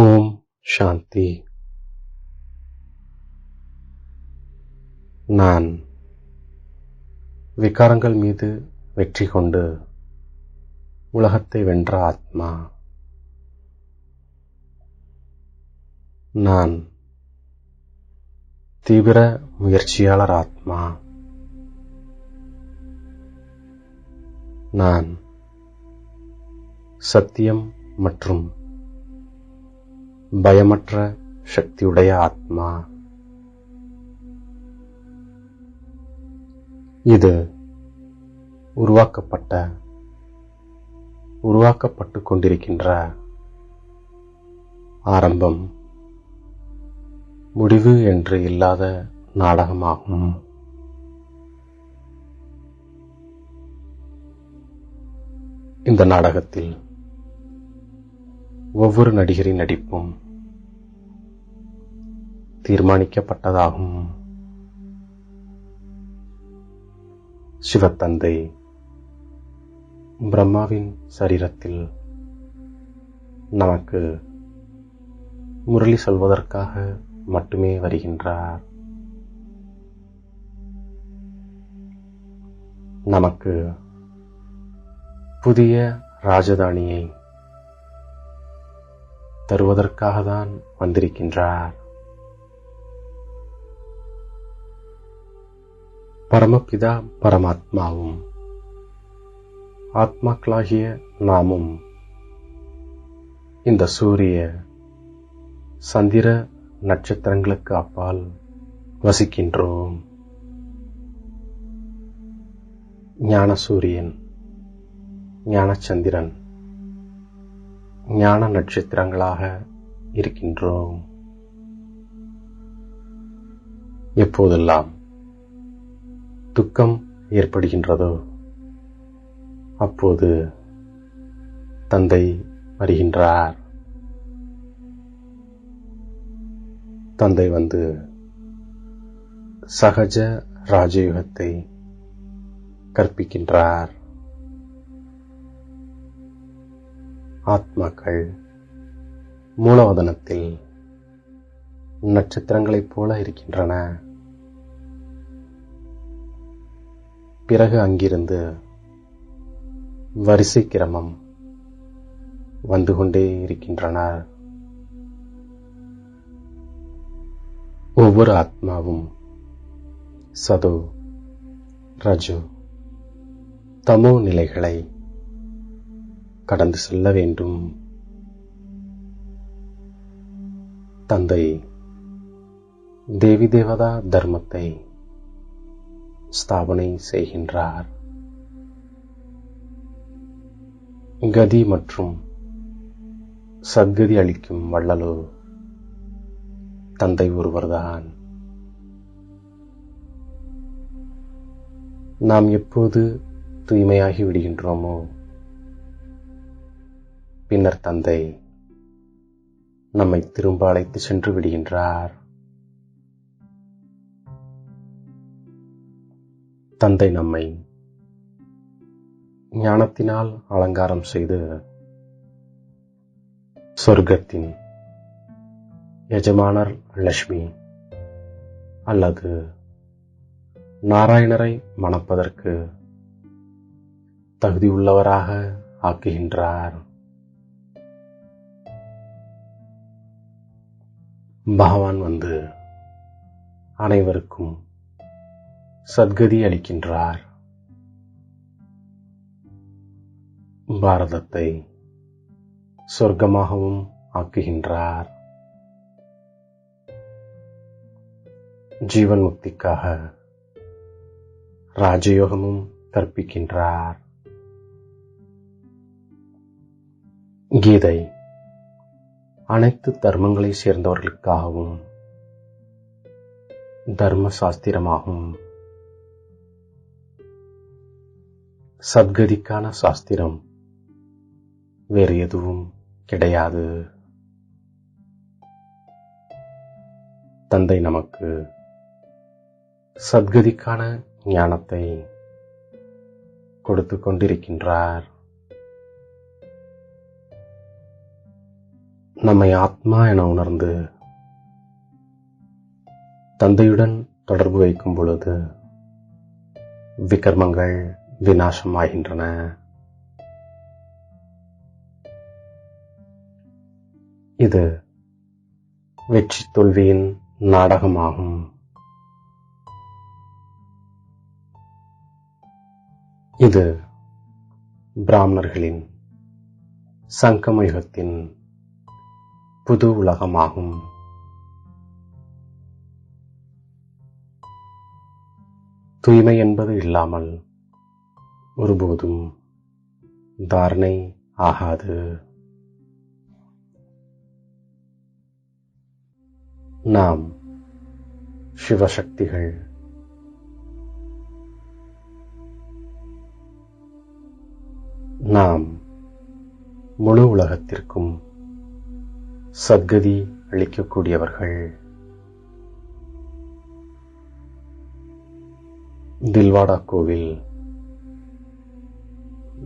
ஓம் சாந்தி. நான் விகாரங்கள் மீது வெற்றி கொண்டு உலகத்தை வென்ற ஆத்மா. நான் தீவிர முயற்சியாளர் ஆத்மா. நான் சத்தியம் மற்றும் பயமற்ற சக்தியுடைய ஆத்மா. இது உருவாக்கப்பட்டு கொண்டிருக்கின்ற ஆரம்பம் முடிவு என்று இல்லாத நாடகமாகும். இந்த நாடகத்தில் ஒவ்வொரு நடிகரின் நடிப்பும் தீர்மானிக்கப்பட்டதாகும். சிவத்தந்தை பிரம்மாவின் சரீரத்தில் நமக்கு முரளி சொல்வதற்காக மட்டுமே வருகின்றார். நமக்கு புதிய ராஜதானியை தருவதற்காக தான் வந்திருக்கின்றார். பரமபிதா பரமாத்மாவும் ஆத்மாக்களாகிய நாமும் இந்த சூரிய சந்திர நட்சத்திரங்களுக்கு அப்பால் வசிக்கின்றோம். ஞான சூரியன், ஞான சந்திரன், ஞான நட்சத்திரங்களாக இருக்கின்றோம். எப்போதெல்லாம் துக்கம் ஏற்படுகின்றதோ அப்போது தந்தை வருகின்றார். தந்தை வந்து சகஜ ராஜயோகத்தை கற்பிக்கின்றார். ஆத்மாக்கள் மூலவதனத்தில் நட்சத்திரங்களைப் போல இருக்கின்றன. பிறகு அங்கிருந்து வரிசை கிரமம் வந்து கொண்டே இருக்கின்றனர். ஒவ்வொரு ஆத்மாவும் சதோ, ரஜோ, தமோ நிலைகளை கடந்து செல்ல வேண்டும். தந்தை தேவி தேவதா தர்மத்தை ஸ்தாபனை செய்கின்றார். கதி மற்றும் சத்கதி அளிக்கும் வள்ளலோ தந்தை ஒருவர்தான். நாம் எப்போது தூய்மையாகி விடுகின்றோமோ பின்னர் தந்தை நம்மை திரும்ப அழைத்து சென்று விடுகின்றார். தந்தை நம்மை ஞானத்தினால் அலங்காரம் செய்து சொர்க்கத்தின் எஜமானர் லட்சுமி அல்லது நாராயணரை மணப்பதற்கு தகுதியுள்ளவராக ஆக்குகின்றார். பகவான் வந்து அனைவருக்கும் சத்கதி அளிக்கின்றார். பாரதத்தை சொர்க்கமாகவும் ஆக்குகின்றார். ஜீவன் முக்திக்காக ராஜயோகமும் கற்பிக்கின்றார். கீதை அனைத்து தர்மங்களை சேர்ந்தவர்களுக்காகவும் தர்ம சாஸ்திரமாகும். சத்கதிக்கான சாஸ்திரம் வேறு எதுவும் கிடையாது. தந்தை நமக்கு சத்கதிக்கான ஞானத்தை கொடுத்து கொண்டிருக்கின்றார். நம்மை ஆத்மா என உணர்ந்து தந்தையுடன் தொடர்பு வைக்கும் பொழுது விகர்மங்கள் விநாசமாகின்றன. இது வெற்றி தோல்வியின் நாடகமாகும். இது பிராமணர்களின் சங்கமயுகத்தின் புது உலகமாகும். தூய்மை என்பது இல்லாமல் ஒருபோதும் தாரணை ஆகாது. நாம் சிவசக்திகள். நாம் முழு உலகத்திற்கும் சத்கதி அளிக்கக்கூடியவர்கள். தில்வாடா கோவில்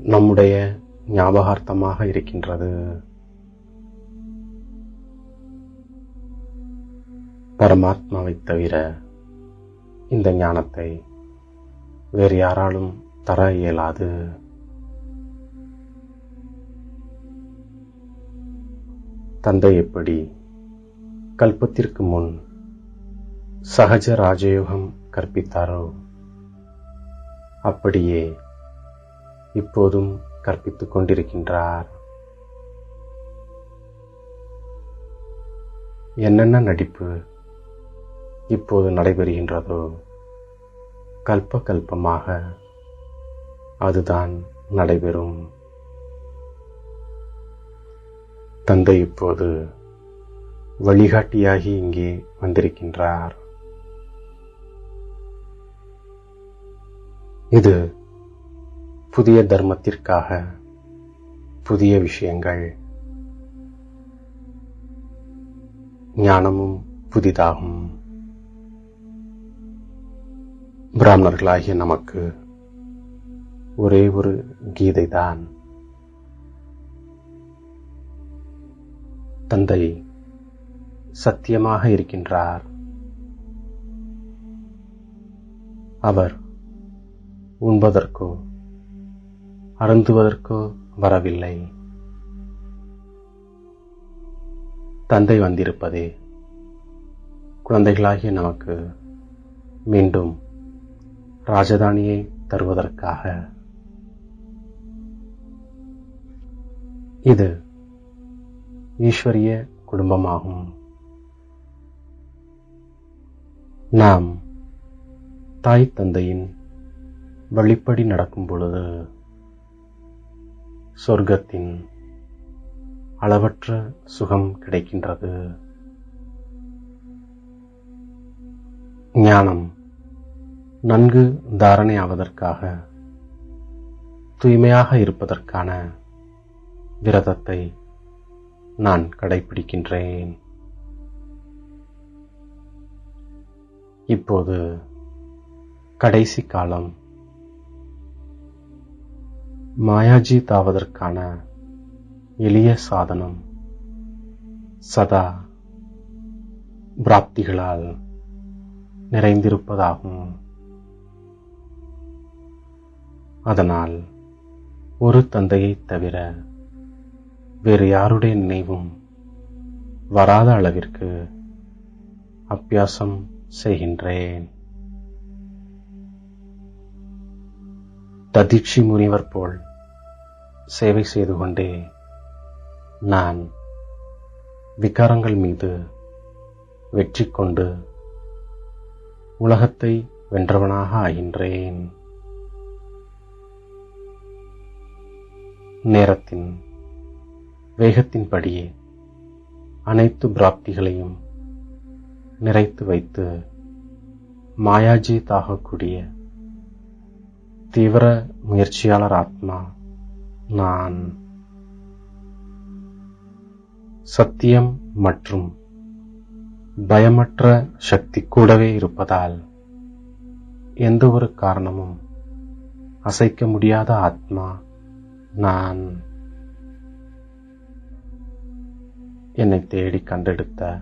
நம்முடைய ஞாபகார்த்தமாக இருக்கின்றது. பரமாத்மாவைத் தவிர இந்த ஞானத்தை வேறு யாராலும் தர இயலாது. தந்தை எப்படி கல்பத்திற்கு முன் சகஜ ராஜயோகம் கற்பித்தாரோ அப்படியே இப்போதும் கற்பித்துக் கொண்டிருக்கின்றார். என்னென்ன நடிப்பு இப்போது நடைபெறுகின்றதோ கல்ப கல்பமாக அதுதான் நடைபெறும். தந்தை இப்போது வழிகாட்டியாகி இங்கே வந்திருக்கின்றார். இது புதிய தர்மத்திற்காக புதிய விஷயங்கள். ஞானமும் புதிதாகும். பிராமணர்களாகிய நமக்கு ஒரே ஒரு கீதைதான். தந்தை சத்தியமாக இருக்கின்றார். அவர் உண்பதற்கோ அருந்துவதற்கோ வரவில்லை. தந்தை வந்திருப்பதே குழந்தைகளாகிய நமக்கு மீண்டும் ராஜதானியை தருவதற்காக. இது ஈஸ்வரிய குடும்பமாகும். நாம் தாய் தந்தையின் வழிப்படி நடக்கும் பொழுது சொர்க்கத்தின் அளவற்ற சுகம் கிடைக்கின்றது. ஞானம் நன்கு தாரணை ஆவதற்காக தூய்மையாக இருப்பதற்கான விரதத்தை நான் கடைபிடிக்கின்றேன். இப்போது கடைசி காலம். மாயாஜீத் ஆவதற்கான எளிய சாதனம் சதா பிராப்திகளால் நிறைந்திருப்பதாகும். அதனால் ஒரு தந்தையைத் தவிர வேறு யாருடைய நினைவும் வராத அளவிற்கு அபியாசம் செய்கின்றேன். ததீட்சி முனிவர் போல் சேவை செய்து கொண்டே நான் விகாரங்கள் மீது வெற்றி கொண்டு உலகத்தை வென்றவனாக ஆகின்றேன். நேரத்தின் வேகத்தின்படியே அனைத்து பிராப்திகளையும் நிறைத்து வைத்து மாயாஜீத் ஆகக்கூடிய தீவிர முயற்சியாளர் ஆத்மா நான். சத்தியம் மற்றும் பயமற்ற சக்தி கூடவே இருப்பதால் எந்த ஒரு காரணமும் அசைக்க முடியாத ஆத்மா நான். என்னை தேடி கண்டெடுத்த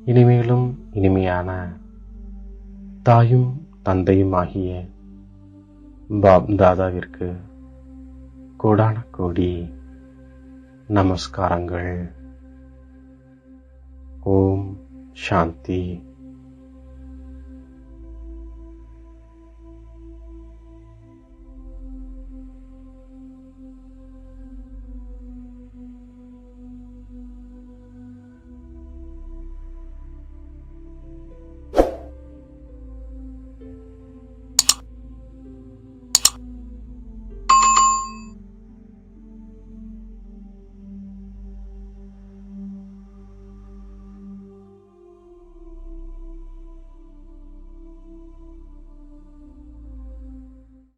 இனிமேலும் இனிமையான தாயும் தந்தையும் ஆகிய பாப் தாதாவிற்கு கோடான கோடி நமஸ்காரங்கள். ஓம் சாந்தி.